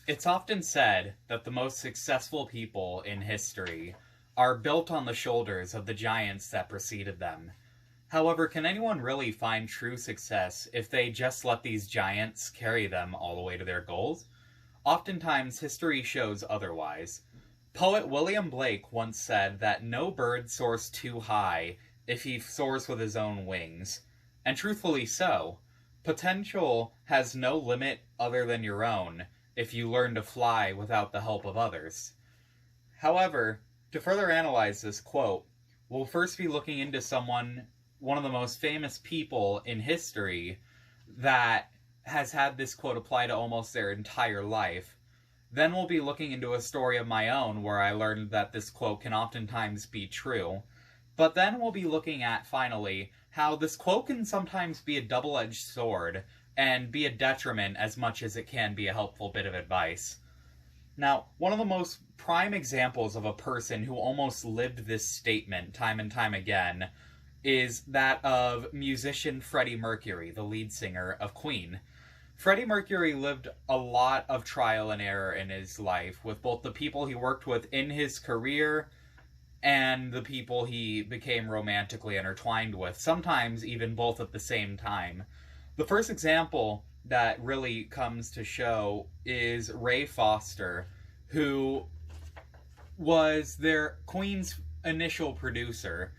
It's often said that the most successful people in history are built on the shoulders of the giants that preceded them. However, can anyone really find true success if they just let these giants carry them all the way to their goals? Oftentimes, history shows otherwise. Poet William Blake once said that no bird soars too high if he soars with his own wings. And truthfully so. Potential has no limit other than your own if you learn to fly without the help of others. However, to further analyze this quote, we'll first be looking into one of the most famous people in history that has had this quote apply to almost their entire life. Then we'll be looking into a story of my own where I learned that this quote can oftentimes be true. But then we'll be looking at, finally, how this quote can sometimes be a double-edged sword and be a detriment as much as it can be a helpful bit of advice. Now, one of the most prime examples of a person who almost lived this statement time and time again is that of musician Freddie Mercury, the lead singer of Queen. Freddie Mercury lived a lot of trial and error in his life with both the people he worked with in his career and the people he became romantically intertwined with, sometimes even both at the same time. The first example that really comes to show is Ray Foster, who was their Queen's initial producer.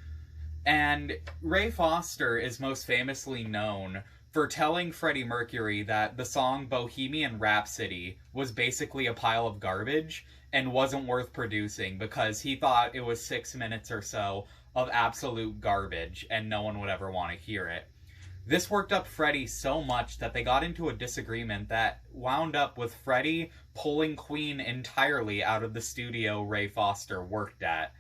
And Ray Foster is most famously known for telling Freddie Mercury that the song Bohemian Rhapsody was basically a pile of garbage and wasn't worth producing because he thought it was 6 minutes or so of absolute garbage and no one would ever want to hear it. This worked up Freddie so much that they got into a disagreement that wound up with Freddie pulling Queen entirely out of the studio Ray Foster worked at.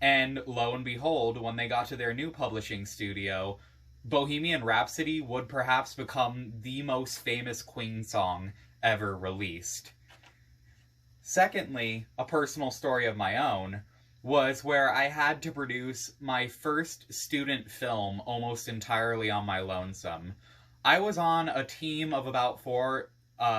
And lo and behold, when they got to their new publishing studio, Bohemian Rhapsody would perhaps become the most famous Queen song ever released. Secondly, a personal story of my own was where I had to produce my first student film almost entirely on my lonesome. I was on a team of about 4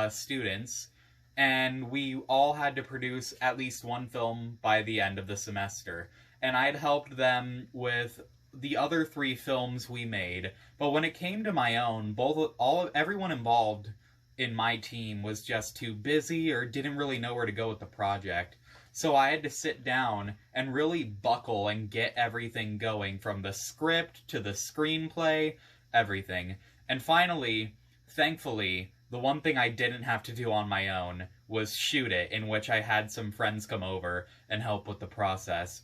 students, and we all had to produce at least one film by the end of the semester. And I had helped them with the other 3 films we made, but when it came to my own, everyone involved in my team was just too busy or didn't really know where to go with the project. So I had to sit down and really buckle and get everything going, from the script to the screenplay, everything. And finally, thankfully, the one thing I didn't have to do on my own was shoot it, in which I had some friends come over and help with the process.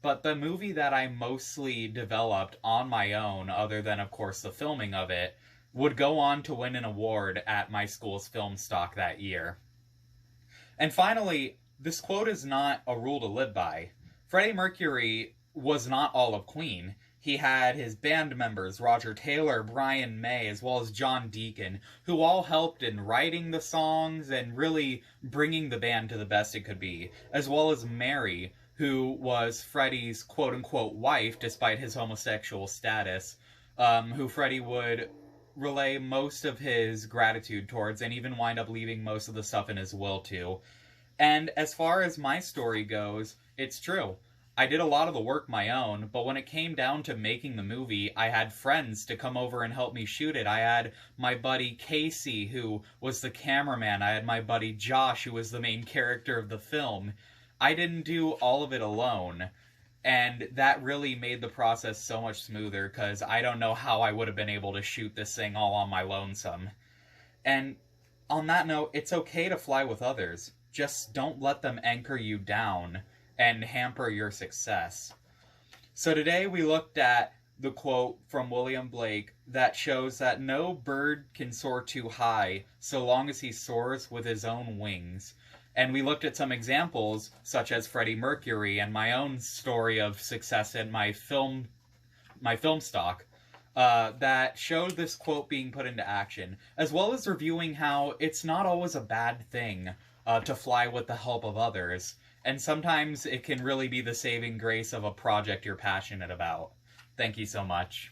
But the movie that I mostly developed on my own, other than, of course, the filming of it, would go on to win an award at my school's film stock that year. And finally, this quote is not a rule to live by. Freddie Mercury was not all of Queen. He had his band members, Roger Taylor, Brian May, as well as John Deacon, who all helped in writing the songs and really bringing the band to the best it could be, as well as Mary, who was Freddie's quote-unquote wife, despite his homosexual status, who Freddie would relay most of his gratitude towards and even wind up leaving most of the stuff in his will to. And as far as my story goes, it's true. I did a lot of the work my own, but when it came down to making the movie, I had friends to come over and help me shoot it. I had my buddy Casey, who was the cameraman. I had my buddy Josh, who was the main character of the film. I didn't do all of it alone, and that really made the process so much smoother, because I don't know how I would have been able to shoot this thing all on my lonesome. And on that note, it's okay to fly with others. Just don't let them anchor you down and hamper your success. So today we looked at the quote from William Blake that shows that no bird can soar too high so long as he soars with his own wings. And we looked at some examples, such as Freddie Mercury and my own story of success in my film stock, that showed this quote being put into action, as well as reviewing how it's not always a bad thing to fly with the help of others, and sometimes it can really be the saving grace of a project you're passionate about. Thank you so much.